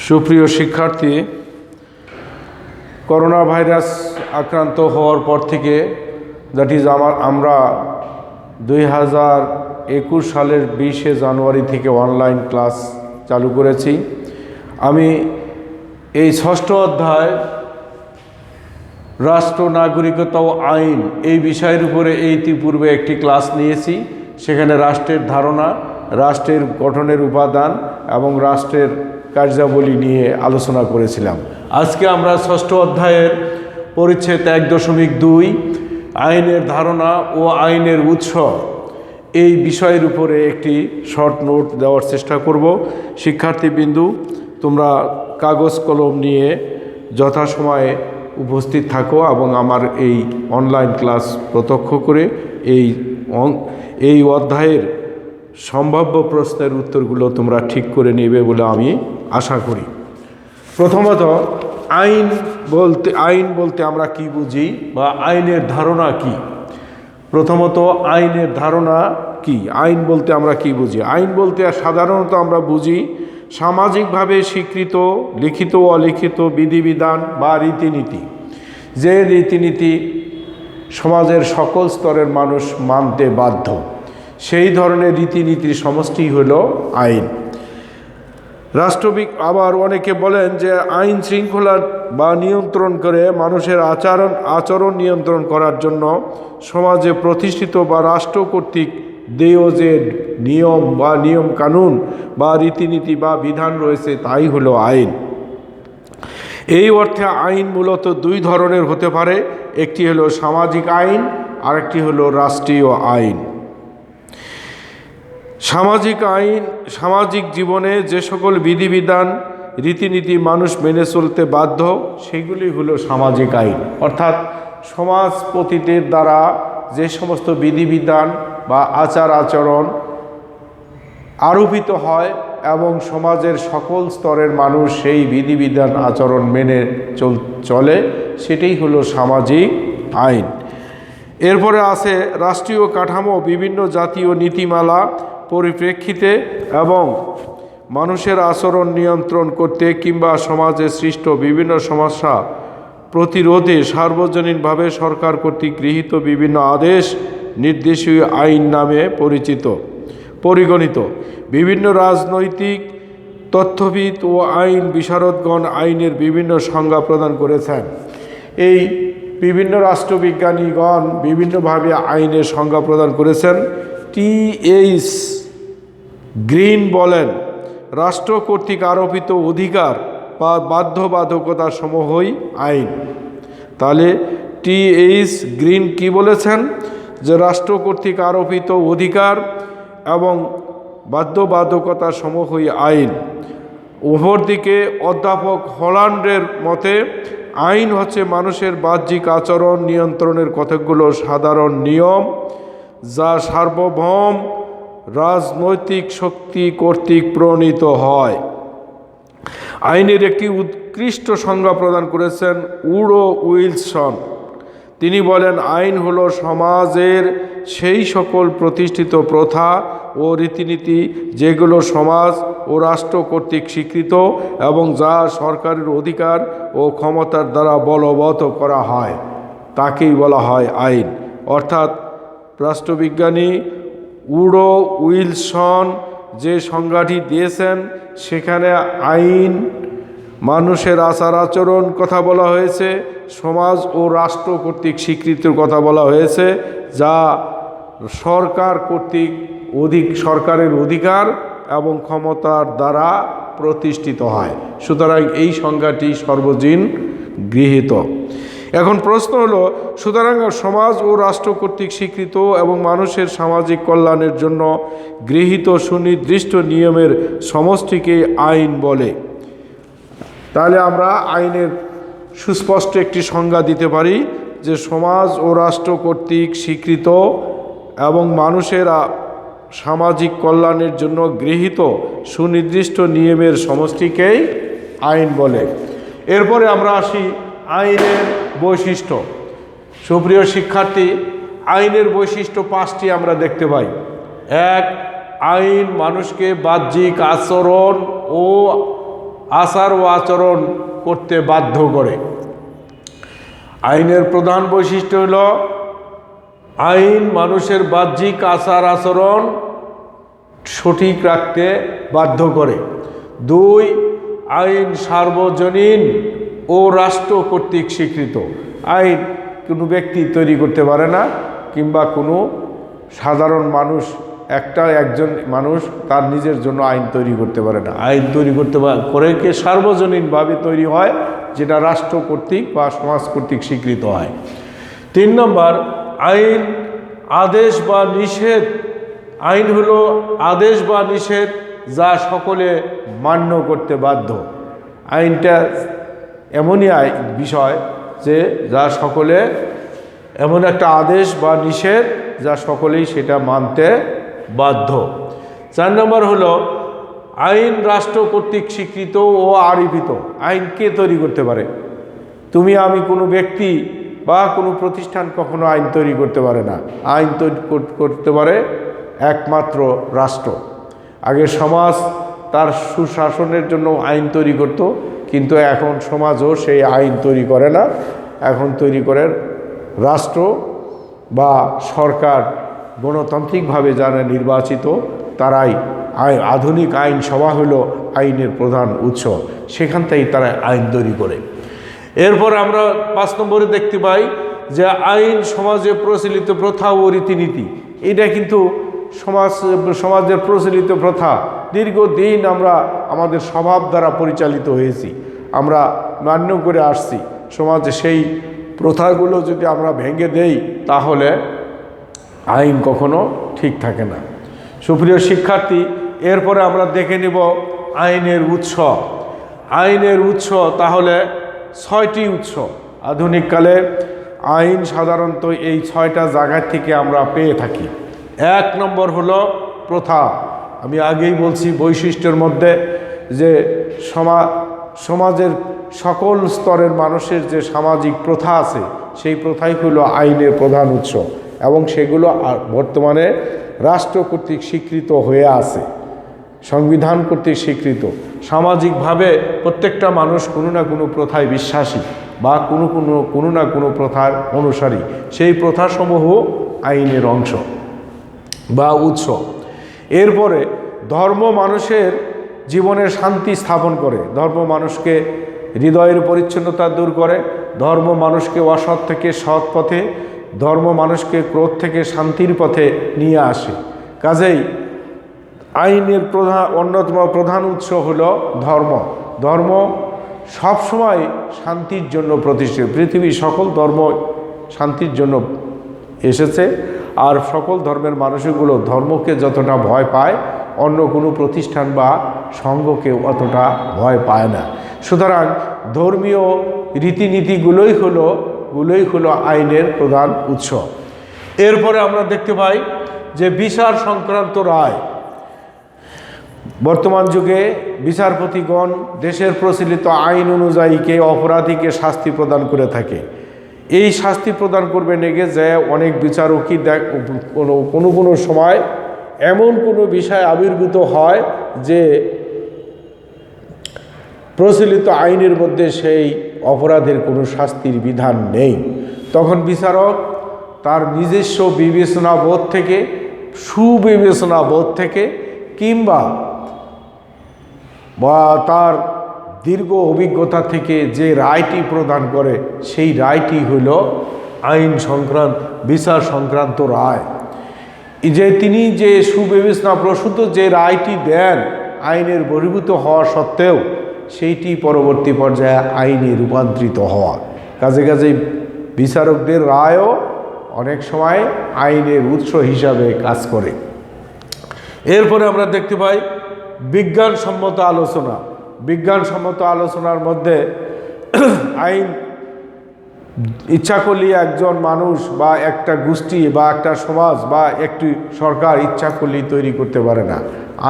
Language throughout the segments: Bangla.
সুপ্রিয় শিক্ষার্থী, করোনা ভাইরাস আক্রান্ত হওয়ার পর থেকে আমরা 2021 সালের 20শে জানুয়ারি থেকে অনলাইন ক্লাস চালু করেছি। আমি এই ষষ্ঠ অধ্যায় রাষ্ট্র নাগরিকতা ও আইন এই বিষয়ের উপরে ইতিপূর্বে একটি ক্লাস নিয়েছি। সেখানে রাষ্ট্রের ধারণা, রাষ্ট্রের গঠনের উপাদান এবং রাষ্ট্রের কার্যাবলী নিয়ে আলোচনা করেছিলাম। আজকে আমরা ষষ্ঠ অধ্যায়ের পরিচ্ছেদ 1.2 আইনের ধারণা ও আইনের উৎস এই বিষয়ের উপরে একটি শর্ট নোট দেওয়ার চেষ্টা করব। শিক্ষার্থীবৃন্দু, তোমরা কাগজ কলম নিয়ে যথাসময়ে উপস্থিত থাকো এবং আমার এই অনলাইন ক্লাস প্রত্যক্ষ করে এই অধ্যায়ের সম্ভাব্য প্রশ্নের উত্তরগুলো তোমরা ঠিক করে নেবে বলে আমি আশা করি। প্রথমত, আইন বলতে আমরা কি বুঝি বা আইনের ধারণা কি? প্রথমত, আইনের ধারণা কি? আইন বলতে আমরা কি বুঝি? আইন বলতে সাধারণত আমরা বুঝি সামাজিকভাবে স্বীকৃত লিখিত ও অলিখিত বিধিবিধান বা রীতিনীতি, যে রীতিনীতি সমাজের সকল স্তরের মানুষ মানতে বাধ্য, সেই ধরনের রীতিনীতির সমষ্টি হল আইন। রাষ্ট্রবিজ্ঞ আবার অনেকে বলেন যে আইন শৃঙ্খলা বা নিয়ন্ত্রণ করে মানুষের আচরণ নিয়ন্ত্রণ করার জন্য সমাজে প্রতিষ্ঠিত বা রাষ্ট্র কর্তৃক দেয় যে নিয়ম কানুন বা রীতিনীতি বা বিধান রয়েছে তাই হলো আইন। এই অর্থে আইন মূলত দুই ধরনের হতে পারে, একটি হলো সামাজিক আইন আর একটি হলো রাষ্ট্রীয় আইন। সামাজিক আইন সামাজিক জীবনে যে সকল বিধিবিধান রীতিনীতি মানুষ মেনে চলতে বাধ্য সেগুলি হলো সামাজিক আইন। অর্থাৎ সমাজপতিদের দ্বারা যে সমস্ত বিধিবিধান বা আচার আচরণ আরোপিত হয় এবং সমাজের সকল স্তরের মানুষ সেই বিধিবিধান আচরণ মেনে চলে, সেটাই হলো সামাজিক আইন। এরপরে আছে রাষ্ট্রীয় কাঠামো, বিভিন্ন জাতীয় নীতিমালা পরিপ্রেক্ষিতে এবং মানুষের আচরণ নিয়ন্ত্রণ করতে কিংবা সমাজে সৃষ্ট বিভিন্ন সমস্যা প্রতিরোধে সার্বজনীনভাবে সরকার কর্তৃক গৃহীত বিভিন্ন আদেশ নির্দেশীয় আইন নামে পরিগণিত। বিভিন্ন রাজনৈতিক তথ্যবিদ ও আইন বিশারদগণ আইনের বিভিন্ন সংজ্ঞা প্রদান করেছেন। এই বিভিন্ন রাষ্ট্রবিজ্ঞানীগণ বিভিন্নভাবে আইনের সংজ্ঞা প্রদান করেছেন। টি.এইচ. গ্রিন বলেন, রাষ্ট্র কর্তৃক আরোপিত অধিকার বা বাধ্যবাধকতা সমূহই আইন। তাহলে টি.এইচ. গ্রিন কি বলেছেন? যে রাষ্ট্র কর্তৃক আরোপিত অধিকার এবং বাধ্যবাধকতা সমূহই আইন। অপরদিকে অধ্যাপক হল্যান্ডের মতে আইন হচ্ছে মানুষের বাহ্যিক আচরণ নিয়ন্ত্রণের কতকগুলো সাধারণ নিয়ম, যা সার্বভৌম রাজনৈতিক শক্তি কর্তৃক প্রণীত হয়। আইনের একটি উৎকৃষ্ট সংজ্ঞা প্রদান করেছেন উডো উইলসন। তিনি বলেন, আইন হলো সমাজের সেই সকল প্রতিষ্ঠিত প্রথা ও রীতিনীতি যেগুলো সমাজ ও রাষ্ট্র কর্তৃক স্বীকৃত এবং যা সরকারের অধিকার ও ক্ষমতার দ্বারা বলবৎ করা হয়, তাকেই বলা হয় আইন। অর্থাৎ রাষ্ট্রবিজ্ঞানী উডো উইলসন যে সংজ্ঞাটি দিয়েছেন সেখানে আইন মানুষের আচার আচরণ কথা বলা হয়েছে, সমাজ ও রাষ্ট্র কর্তৃক স্বীকৃতির কথা বলা হয়েছে, যা সরকার কর্তৃক সরকারের অধিকার এবং ক্ষমতার দ্বারা প্রতিষ্ঠিত হয়। সুতরাং এই সংজ্ঞাটি সর্বজনীন গৃহীত। এখন প্রশ্ন হলো, সুতরাং সমাজ ও রাষ্ট্র কর্তৃক স্বীকৃত এবং মানুষের সামাজিক কল্যাণের জন্য গৃহীত সুনির্দিষ্ট নিয়মের সমষ্টিকে আইন বলে। তাহলে আমরা আইনের সুস্পষ্ট একটি সংজ্ঞা দিতে পারি যে সমাজ ও রাষ্ট্র কর্তৃক স্বীকৃত এবং মানুষের সামাজিক কল্যাণের জন্য গৃহীত সুনির্দিষ্ট নিয়মের সমষ্টিকেই আইন বলে। এরপরে আমরা আসি আইনের বৈশিষ্ট্য। সুপ্রিয় শিক্ষার্থী, আইনের বৈশিষ্ট্য 5টি আমরা দেখতে পাই। 1, আইন মানুষকে বাহ্যিক আচরণ ও আচার ও আচরণ করতে বাধ্য করে। আইনের প্রধান বৈশিষ্ট্য হল আইন মানুষের বাহ্যিক আচার আচরণ সঠিক রাখতে বাধ্য করে। 2, আইন সার্বজনীন ও রাষ্ট্র কর্তৃক স্বীকৃত। আইন কোনো ব্যক্তি তৈরি করতে পারে না, কিংবা কোনো সাধারণ মানুষ একজন মানুষ তার নিজের জন্য আইন তৈরি করতে পারে না। আইন তৈরি করে কে সার্বজনীনভাবে তৈরি হয়, যেটা রাষ্ট্র কর্তৃক বা সমাজ কর্তৃক স্বীকৃত হয়। 3 নম্বর, আইন আদেশ বা নিষেধ। আইন হলো আদেশ বা নিষেধ যা সকলে মান্য করতে বাধ্য। আইনটা এমনই বিষয় যে যা সকলে, এমন একটা আদেশ বা নিষেধ যা সকলেই সেটা মানতে বাধ্য। 4 নম্বর হলো আইন রাষ্ট্র কর্তৃক স্বীকৃত ও আরোপিত। আইন কে তৈরি করতে পারে? তুমি আমি, কোনো ব্যক্তি বা কোনো প্রতিষ্ঠান কখনো আইন তৈরি করতে পারে না। আইন তৈরি করতে পারে একমাত্র রাষ্ট্র। আগে সমাজ তার সুশাসনের জন্য আইন তৈরি করত, কিন্তু এখন সমাজও সেই আইন তৈরি করে না, এখন তৈরি করে রাষ্ট্র বা সরকার, গণতান্ত্রিকভাবে যারা নির্বাচিত তারাই। আধুনিক আইনসভা হলো আইনের প্রধান উৎস, সেখান থেকেই তারা আইন তৈরি করে। এরপর আমরা 5 নম্বরে দেখতে পাই যে আইন সমাজে প্রচলিত প্রথা ও রীতিনীতি। এটা কিন্তু সমাজের প্রচলিত প্রথা, দীর্ঘদিন আমরা আমাদের স্বভাব দ্বারা পরিচালিত হয়েছি, আমরা মান্য করে আসছি। সমাজে সেই প্রথাগুলো যদি আমরা ভেঙে দেই তাহলে আইন কখনো ঠিক থাকে না। সুপ্রিয় শিক্ষার্থী, এরপরে আমরা দেখে নেব আইনের উৎস। আইনের উৎস তাহলে 6টি উৎস। আধুনিককালে আইন সাধারণত এই 6টা জায়গা থেকে আমরা পেয়ে থাকি। 1 নম্বর হলো প্রথা। আমি আগেই বলছি বৈশিষ্ট্যের মধ্যে যে সমাজের সকল স্তরের মানুষের যে সামাজিক প্রথা আছে, সেই প্রথাই হলো আইনের প্রধান উৎস, এবং সেগুলো বর্তমানে রাষ্ট্র কর্তৃক স্বীকৃত হয়ে আছে, সংবিধান কর্তৃক স্বীকৃত। সামাজিকভাবে প্রত্যেকটা মানুষ কোনো না কোনো প্রথায় বিশ্বাসী বা কোনো না কোনো প্রথার অনুসারী। সেই প্রথাসমূহ আইনের অংশ বা উৎস। এরপরে ধর্ম মানুষের জীবনের শান্তি স্থাপন করে। ধর্ম মানুষকে হৃদয়ের পরিচ্ছন্নতা দূর করে। ধর্ম মানুষকে অসৎ থেকে সৎ পথে, ধর্ম মানুষকে ক্রোধ থেকে শান্তির পথে নিয়ে আসে। কাজেই আইনের অন্যতম প্রধান উৎস হলো ধর্ম। ধর্ম সবসময় শান্তির জন্য প্রতিষ্ঠিত। পৃথিবীর সকল ধর্ম শান্তির জন্য এসেছে, আর সকল ধর্মের মানুষগুলো ধর্মকে যতটা ভয় পায়, অন্য কোনো প্রতিষ্ঠান বা সংঘকে অতটা ভয় পায় না। সুতরাং ধর্মীয় রীতিনীতিগুলোই হলো আইনের প্রধান উৎস। এরপরে আমরা দেখতে পাই যে বিচার সংক্রান্ত রায়। বর্তমান যুগে বিচারপতিগণ দেশের প্রচলিত আইন অনুযায়ী অপরাধীকে শাস্তি প্রদান করে থাকে। এই শাস্তি প্রদান করবে নেগে যে অনেক বিচারকই কোনো সময় এমন কোনো বিষয় আবির্ভূত হয় যে প্রচলিত আইনের মধ্যে সেই অপরাধের কোনো শাস্তির বিধান নেই। তখন বিচারক তার নিজস্ব বিবেচনাবোধ থেকে, সুবিবেচনাবোধ থেকে, কিংবা তার দীর্ঘ অভিজ্ঞতা থেকে যে রায়টি প্রদান করে, সেই রায়টি হইল আইন বিচার সংক্রান্ত রায়। যে তিনি যে সুবিবেচনা প্রসূত যে রায়টি দেন, আইনের বহির্ভূত হওয়া সত্ত্বেও সেইটি পরবর্তী পর্যায়ে আইনে রূপান্তরিত হওয়া। কাজে বিচারকদের রায়ও অনেক সময় আইনের উৎস হিসাবে কাজ করে। এরপরে আমরা দেখতে পাই বিজ্ঞানসম্মত আলোচনা। বিজ্ঞানসম্মত আলোচনার মধ্যে আইন ইচ্ছা করলে একজন মানুষ বা একটা গোষ্ঠী বা একটা সমাজ বা একটি সরকার ইচ্ছা করলেই তৈরি করতে পারে না।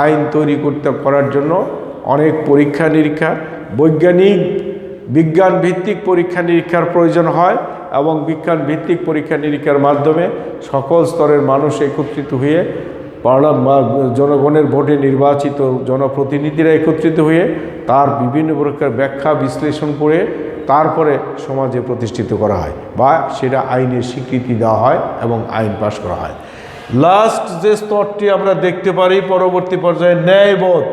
আইন তৈরি করার জন্য অনেক পরীক্ষা নিরীক্ষা, বিজ্ঞান ভিত্তিক পরীক্ষা নিরীক্ষার প্রয়োজন হয়, এবং বিজ্ঞান ভিত্তিক পরীক্ষা নিরীক্ষার মাধ্যমে সকল স্তরের মানুষ একত্রিত হয়ে জনগণের ভোটে নির্বাচিত জনপ্রতিনিধিরা একত্রিত হয়ে তার বিভিন্ন প্রকার ব্যাখ্যা বিশ্লেষণ করে তারপরে সমাজে প্রতিষ্ঠিত করা হয় বা সেটা আইনের স্বীকৃতি দেওয়া হয় এবং আইন পাশ করা হয়। লাস্ট যে স্তরটি আমরা দেখতে পারি পরবর্তী পর্যায়ে ন্যায়বোধ।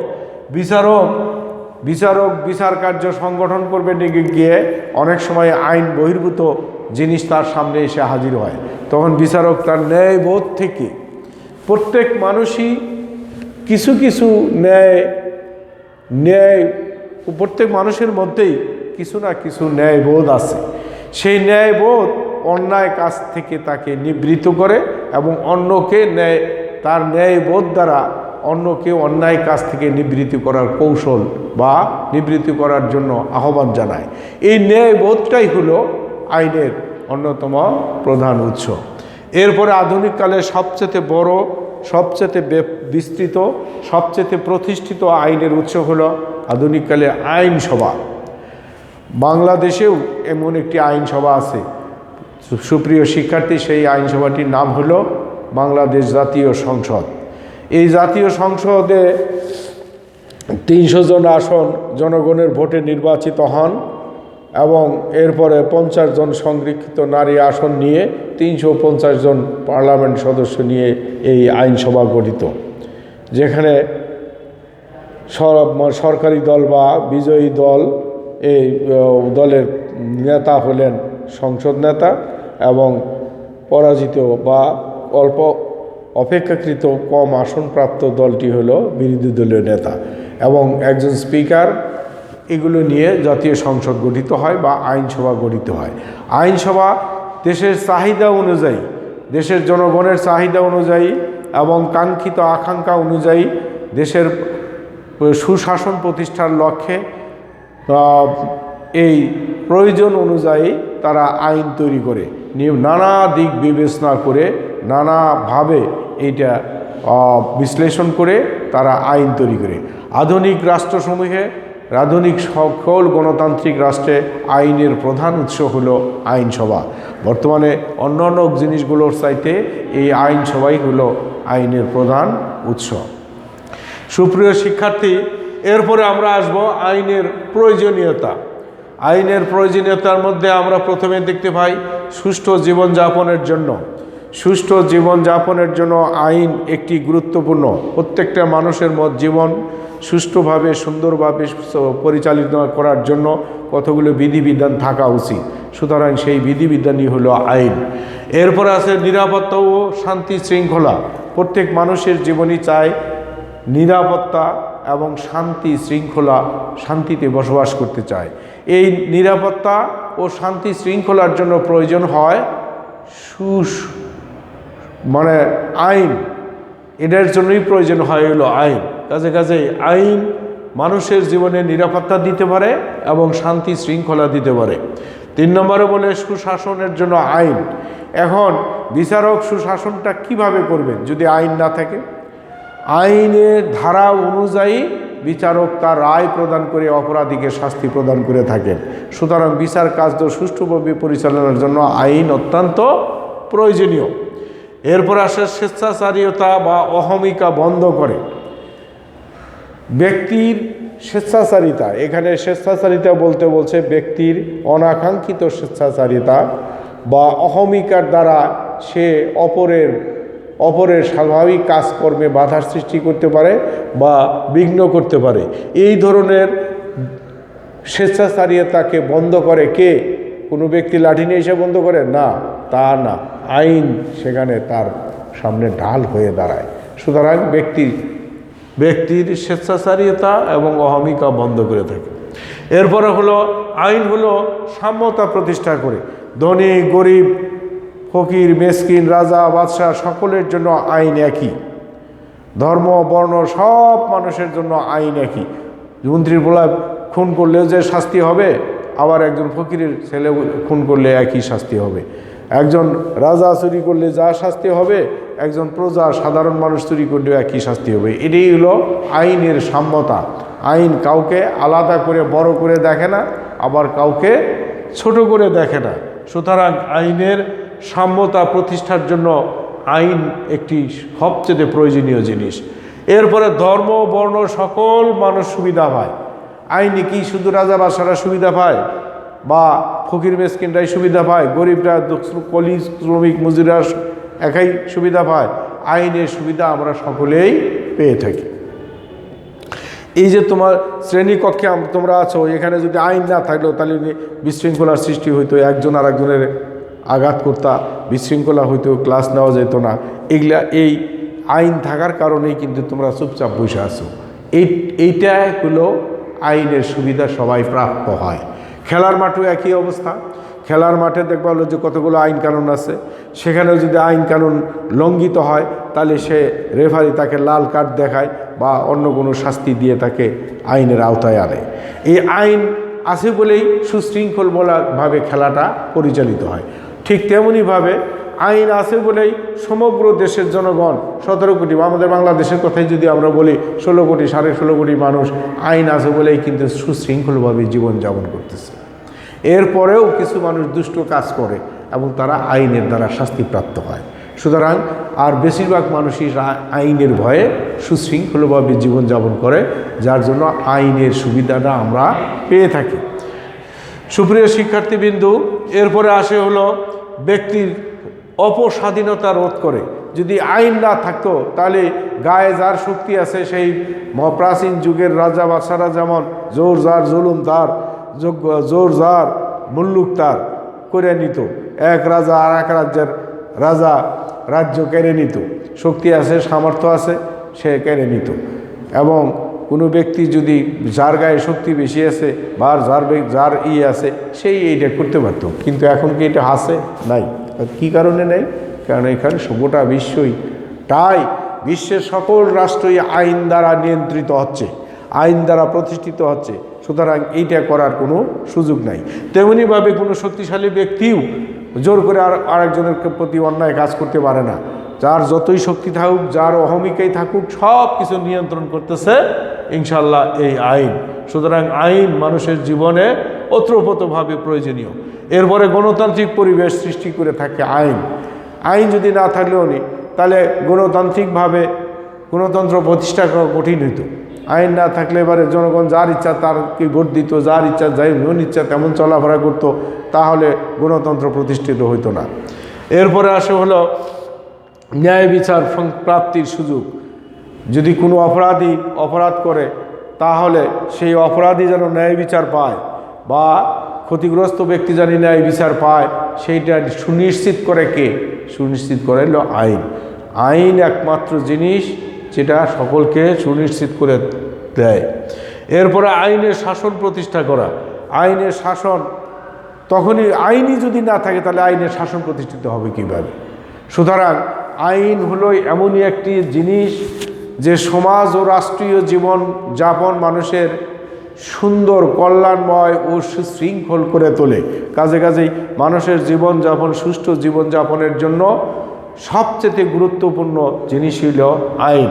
বিচার কার্য সংগঠন করবে গিয়ে অনেক সময় আইন বহির্ভূত জিনিস তার সামনে এসে হাজির হয়, তখন বিচারক তার ন্যায়বোধ থেকে প্রত্যেক মানুষই কিছু কিছু ন্যায় প্রত্যেক মানুষের মধ্যেই কিছু না কিছু ন্যায়বোধ আছে। সেই ন্যায়বোধ অন্যায় কাজ থেকে তাকে নিবৃত্ত করে এবং অন্যকে তার ন্যায়বোধ দ্বারা অন্যকে অন্যায় কাজ থেকে নিবৃত্তি করার কৌশল বা নিবৃত্তি করার জন্য আহ্বান জানায়। এই ন্যায়বোধটাই হলো আইনের অন্যতম প্রধান উৎস। এরপরে আধুনিককালে সবচেয়ে বড়, সবচেয়ে বিস্তৃত, সবচেয়ে প্রতিষ্ঠিত আইনের উৎস হলো আধুনিককালে আইনসভা। বাংলাদেশেও এমন একটি আইনসভা আছে। সুপ্রিয় শিক্ষার্থী, সেই আইনসভাটির নাম হলো বাংলাদেশ জাতীয় সংসদ। এই জাতীয় সংসদে 300 জন আসন জনগণের ভোটে নির্বাচিত হন এবং এরপরে 50 জন সংরক্ষিত নারী আসন নিয়ে 350 জন পার্লামেন্ট সদস্য নিয়ে এই আইনসভা গঠিত, যেখানে সরকারি দল বা বিজয়ী দল এই দলের নেতা হলেন সংসদ নেতা এবং পরাজিত বা অল্প অপেক্ষাকৃত কম আসনপ্রাপ্ত দলটি হলো বিরোধী দলীয় নেতা এবং একজন স্পিকার। এগুলো নিয়ে জাতীয় সংসদ গঠিত হয় বা আইনসভা গঠিত হয়। আইনসভা দেশের চাহিদা অনুযায়ী, দেশের জনগণের চাহিদা অনুযায়ী এবং কাঙ্ক্ষিত আকাঙ্ক্ষা অনুযায়ী দেশের সুশাসন প্রতিষ্ঠার লক্ষ্যে এই প্রয়োজন অনুযায়ী তারা আইন তৈরি করে, নানা দিক বিবেচনা করে নানাভাবে এইটা বিশ্লেষণ করে তারা আইন তৈরি করে। আধুনিক রাষ্ট্রসমূহে, আধুনিক সকল গণতান্ত্রিক রাষ্ট্রে আইনের প্রধান উৎস হলো আইনসভা। বর্তমানে অন্যান্য জিনিসগুলোর চাইতে এই আইনসভাই হলো আইনের প্রধান উৎস। সুপ্রিয় শিক্ষার্থী, এরপরে আমরা আসব আইনের প্রয়োজনীয়তা। আইনের প্রয়োজনীয়তার মধ্যে আমরা প্রথমে দেখতে পাই সুষ্ঠু জীবনযাপনের জন্য। সুষ্ঠু জীবনযাপনের জন্য আইন একটি গুরুত্বপূর্ণ। প্রত্যেকটা মানুষের জীবন সুষ্ঠুভাবে সুন্দরভাবে পরিচালিত করার জন্য কতগুলো বিধিবিধান থাকা উচিত, সুতরাং সেই বিধিবিধানই হলো আইন। এরপর আছে নিরাপত্তা ও শান্তি শৃঙ্খলা। প্রত্যেক মানুষের জীবনই চায় নিরাপত্তা এবং শান্তি শৃঙ্খলা, শান্তিতে বসবাস করতে চায়। এই নিরাপত্তা ও শান্তি শৃঙ্খলার জন্য প্রয়োজন হয় আইন। এটার জন্যই প্রয়োজন হয় হলো আইন। কাজে আইন মানুষের জীবনে নিরাপত্তা দিতে পারে এবং শান্তি শৃঙ্খলা দিতে পারে। 3 নম্বরে বলে সুশাসনের জন্য আইন। এখন বিচারক সুশাসনটা কিভাবে করবেন যদি আইন না থাকে? আইনের ধারা অনুযায়ী বিচারক তার রায় প্রদান করে অপরাধীকে শাস্তি প্রদান করে থাকেন। সুতরাং বিচার কার্য সুষ্ঠুভাবে পরিচালনার জন্য আইন অত্যন্ত প্রয়োজনীয়। এরপর আসে স্বেচ্ছাচারিতা বা অহমিকা বন্ধ করে। ব্যক্তির স্বেচ্ছাচারিতা, এখানে স্বেচ্ছাচারিতা বলছে ব্যক্তির অনাকাঙ্ক্ষিত স্বেচ্ছাচারিতা বা অহমিকার দ্বারা সে অপরের স্বাভাবিক কাজকর্মে বাধার সৃষ্টি করতে পারে বা বিঘ্ন করতে পারে। এই ধরনের স্বেচ্ছাচারিতাকে বন্ধ করে কে? কোনো ব্যক্তি লাঠি নিয়ে এসে বন্ধ করে না, তা না, আইন সেখানে তার সামনে ঢাল হয়ে দাঁড়ায়। সুতরাং ব্যক্তির স্বেচ্ছাচারিতা এবং অহমিকা বন্ধ করে থাকে। এরপরে হলো আইন হলো সাম্যতা প্রতিষ্ঠা করে। ধনী গরিব, ফকির মেসকিন, রাজা বাদশাহ সকলের জন্য আইন একই। ধর্ম বর্ণ সব মানুষের জন্য আইন একই। মন্ত্রীর পোলা খুন করলেও যে শাস্তি হবে, আবার একজন ফকিরের ছেলে খুন করলে একই শাস্তি হবে। একজন রাজা চুরি করলে যা শাস্তি হবে, একজন প্রজা সাধারণ মানুষ চুরি করলেও একই শাস্তি হবে। এটাই হলো আইনের সাম্যতা। আইন কাউকে আলাদা করে বড় করে দেখে না, আবার কাউকে ছোট করে দেখে না। সুতরাং আইনের সাম্যতা প্রতিষ্ঠার জন্য আইন একটি সবচেয়ে প্রয়োজনীয় জিনিস। এরপরে ধর্ম বর্ণ সকল মানুষ সুবিধা পায়। আইনে কি শুধু রাজা বাদশারা সুবিধা পায় বা ফকির মেসকিনরাই সুবিধা পায়, গরিবরা কলি শ্রমিক মজুরা একাই সুবিধা পায়? আইনের সুবিধা আমরা সকলেই পেয়ে থাকি। এই যে তোমার শ্রেণীকক্ষে তোমরা আছো, এখানে যদি আইন না থাকলেও তাহলে বিশৃঙ্খলার সৃষ্টি হইতো, একজন আর একজনের আঘাত করতা, বিশৃঙ্খলা হইতো, ক্লাস নেওয়া যেত না। এগুলা এই আইন থাকার কারণেই কিন্তু তোমরা চুপচাপ বসে আছো। এইটা হলো আইনের সুবিধা সবাই প্রাপ্য হয়। খেলার মাঠেও একই অবস্থা। খেলার মাঠে দেখবা হলো যে কতগুলো আইন কানুন আছে, সেখানেও যদি আইন কানুন লঙ্ঘিত হয় তাহলে সে রেফারি তাকে লাল কার্ড দেখায় বা অন্য কোনো শাস্তি দিয়ে তাকে আইনের আওতায় আনে। এই আইন আছে বলেই সুশৃঙ্খলভাবে খেলাটা পরিচালিত হয়। ঠিক তেমনিভাবে আইন আছে বলেই সমগ্র দেশের জনগণ 17 কোটি, আমাদের বাংলাদেশের কথাই যদি আমরা বলি 16 কোটি 16.5 কোটি মানুষ, আইন আছে বলেই কিন্তু সুশৃঙ্খলভাবে জীবনযাপন করতেছে। এরপরেও কিছু মানুষ দুষ্ট কাজ করে এবং তারা আইনের দ্বারা শাস্তিপ্রাপ্ত হয়। সুতরাং আর বেশিরভাগ মানুষই আইনের ভয়ে সুশৃঙ্খলভাবে জীবনযাপন করে, যার জন্য আইনের সুবিধাটা আমরা পেয়ে থাকি। সুপ্রিয় শিক্ষার্থীবৃন্দু, এরপরে আসে হলো ব্যক্তির অপস্বাধীনতা রোধ করে। যদি আইন না থাকতো তাহলে গায়ে যার শক্তি আছে, সেই প্রাচীন যুগের রাজা বাদশারা যেমন জোর যার জুলুম তার, জোর যার মুল্লুক তার করে নিত। এক রাজা আর এক রাজ্যের রাজ্য কেড়ে নিত। শক্তি আছে, সামর্থ্য আছে, সে কেড়ে নিত। এবং কোনো ব্যক্তি যদি যার গায়ে শক্তি বেশি আছে বা যার আছে, সেই এইটা করতে পারত। কিন্তু এখন কি এটা আছে? নাই। কি কারণে নেই? কারণ এখানে গোটা বিশ্বই, তাই বিশ্বের সকল রাষ্ট্রই আইন দ্বারা নিয়ন্ত্রিত হচ্ছে, আইন দ্বারা প্রতিষ্ঠিত হচ্ছে। সুতরাং এইটা করার কোনো সুযোগ নাই। তেমনিভাবে কোনো শক্তিশালী ব্যক্তিও জোর করে আরেকজনের প্রতি অন্যায় কাজ করতে পারে না। যার যতই শক্তি থাকুক, যার অহমিকাই থাকুক, সব কিছু নিয়ন্ত্রণ করতেছে ইনশাল্লাহ এই আইন। সুতরাং আইন মানুষের জীবনে ওতপ্রোতভাবে প্রয়োজনীয়। এরপরে গণতান্ত্রিক পরিবেশ সৃষ্টি করে থাকে আইন। আইন যদি না থাকলেও নি, তাহলে গণতান্ত্রিকভাবে গণতন্ত্র প্রতিষ্ঠা করা কঠিন হইত। আইন না থাকলে এবারে জনগণ যার ইচ্ছা তারকে ভোট দিত, যার ইচ্ছা যেমন ইচ্ছা তেমন চলাফেরা করতো, তাহলে গণতন্ত্র প্রতিষ্ঠিত হইতো না। এরপরে আসে হলো ন্যায় বিচার প্রাপ্তির সুযোগ। যদি কোনো অপরাধী অপরাধ করে, তাহলে সেই অপরাধী যেন ন্যায় বিচার পায় বা ক্ষতিগ্রস্ত ব্যক্তি যেন ন্যায় বিচার পায়, সেইটা সুনিশ্চিত করে কে? সুনিশ্চিত করে হলো আইন। আইন একমাত্র জিনিস যেটা সকলকে সুনিশ্চিত করে দেয়। এরপরে আইনের শাসন প্রতিষ্ঠা করা। আইনের শাসন তখনই, আইনই যদি না থাকে তাহলে আইনের শাসন প্রতিষ্ঠিত হবে কীভাবে? সুতরাং আইন হলো এমনই একটি জিনিস যে সমাজ ও রাষ্ট্রীয় জীবন যাপন মানুষের সুন্দর, কল্যাণময় ও সুশৃঙ্খল করে তোলে। কাজেই মানুষের জীবনযাপন, সুষ্ঠু জীবনযাপনের জন্য সবচেয়ে গুরুত্বপূর্ণ জিনিস হল আইন।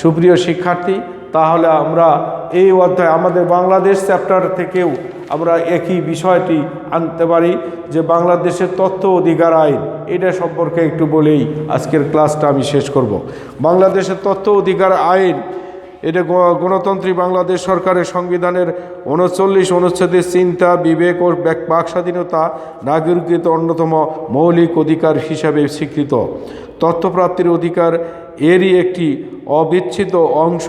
সুপ্রিয় শিক্ষার্থী, তাহলে আমরা এই অধ্যায় আমাদের বাংলাদেশ চ্যাপ্টার থেকেও আমরা একই বিষয়টি আনতে পারি যে বাংলাদেশের তথ্য অধিকার আইন, এটা সম্পর্কে একটু বলেই আজকের ক্লাসটা আমি শেষ করব। বাংলাদেশের তথ্য অধিকার আইন, এটা গণতন্ত্রী বাংলাদেশ সরকারের সংবিধানের 39 অনুচ্ছেদের চিন্তা, বিবেক ও বাক স্বাধীনতা নাগরিকদের অন্যতম মৌলিক অধিকার হিসাবে স্বীকৃত। তথ্যপ্রাপ্তির অধিকার এরই একটি অবিচ্ছেদ্য অংশ।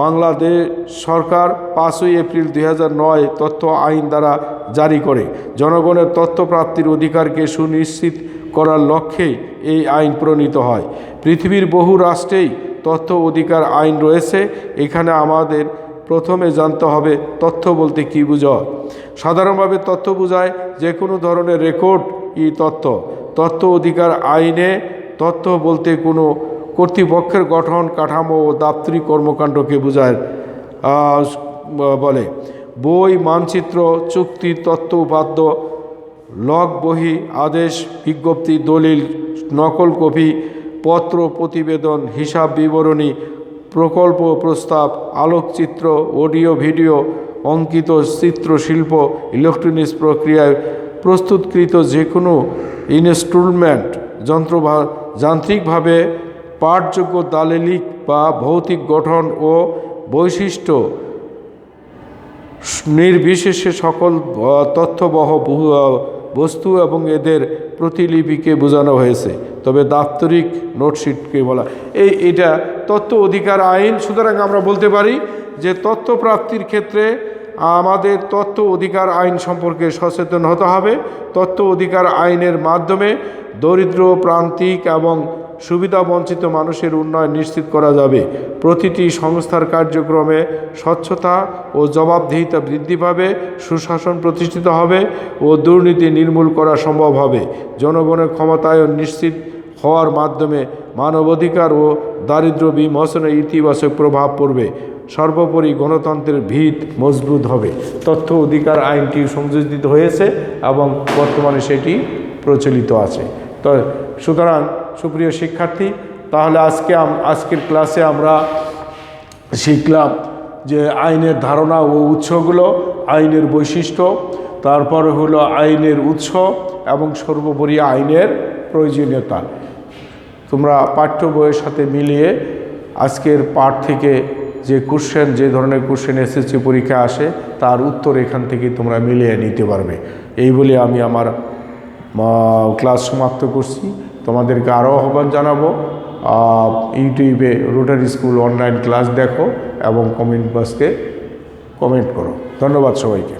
বাংলাদেশ সরকার 5ই এপ্রিল 2009 তথ্য আইন দ্বারা জারি করে। জনগণের তথ্য প্রাপ্তির অধিকারকে সুনিশ্চিত করার লক্ষ্যে এই আইন প্রণীত হয়। পৃথিবীর বহু রাষ্ট্রেই তথ্য অধিকার আইন রয়েছে। এখানে আমাদের প্রথমে জানতে হবে তথ্য বলতে কী বোঝায়। সাধারণভাবে তথ্য বোঝায় যে কোনো ধরনের রেকর্ড তথ্য অধিকার আইনে তথ্য বলতে কোনো কর্তৃপক্ষের গঠন, কাঠামো ও দাপ্তরিক কর্মকাণ্ডকে বোঝায় বলে। বই, মানচিত্র, চুক্তি, তথ্য উপাত্ত, লগ বহি, আদেশ, বিজ্ঞপ্তি, দলিল, নকল কপি, পত্র, প্রতিবেদন, হিসাব বিবরণী, প্রকল্প প্রস্তাব, আলোকচিত্র, অডিও ভিডিও, অঙ্কিত চিত্রশিল্প, ইলেকট্রনিক্স প্রক্রিয়ায় প্রস্তুতকৃত যে কোনো ইনস্ট্রুমেন্ট, যান্ত্রিকভাবে পাঠযোগ্য দালিলিক বা ভৌতিক গঠন ও বৈশিষ্ট্য নির্বিশেষে সকল তথ্যবহ বস্তু এবং এদের প্রতিলিপিকে বোঝানো হয়েছে। তবে দাপ্তরিক নোটশিটকে বলা এটা তথ্য অধিকার আইন। সুতরাং আমরা বলতে পারি যে তথ্য প্রাপ্তির ক্ষেত্রে আমাদের তথ্য অধিকার আইন সম্পর্কে সচেতন হতে হবে। তথ্য অধিকার আইনের মাধ্যমে দরিদ্র, প্রান্তিক এবং সুবিধাবঞ্চিত মানুষের উন্নয়ন নিশ্চিত করা যাবে। প্রতিটি সংস্থার কার্যক্রমে স্বচ্ছতা ও জবাবদিহিতা বৃদ্ধি পাবে, সুশাসন প্রতিষ্ঠিত হবে ও দুর্নীতি নির্মূল করা সম্ভব হবে। জনগণের ক্ষমতায়ন নিশ্চিত হওয়ার মাধ্যমে মানবাধিকার ও দারিদ্র্য বিমোচনে ইতিবাচক প্রভাব পড়বে। সর্বোপরি গণতন্ত্রের ভিত মজবুত হবে। তথ্য অধিকার আইনটি সংযোজিত হয়েছে এবং বর্তমানে সেটি প্রচলিত আছে। তো সুতরাং সুপ্রিয় শিক্ষার্থী, তাহলে আজকের ক্লাসে আমরা শিখলাম যে আইনের ধারণা ও উৎসগুলো, আইনের বৈশিষ্ট্য, তারপরে হলো আইনের উৎস এবং সর্বোপরি আইনের প্রয়োজনীয়তা। তোমরা পাঠ্য বইয়ের সাথে মিলিয়ে আজকের পাঠ থেকে যে ধরনের কোশ্চেন এসএসসি পরীক্ষা আসে তার উত্তর এখান থেকে তোমরা মিলিয়ে নিতে পারবে। এই বলে আমি আমার ক্লাস সমাপ্ত করছি। তোমাদেরকে আরও আহ্বান জানাবো, ইউটিউবে রোটারি স্কুল অনলাইন ক্লাস দেখো এবং কমেন্ট বক্সে কমেন্ট করো। ধন্যবাদ সবাইকে।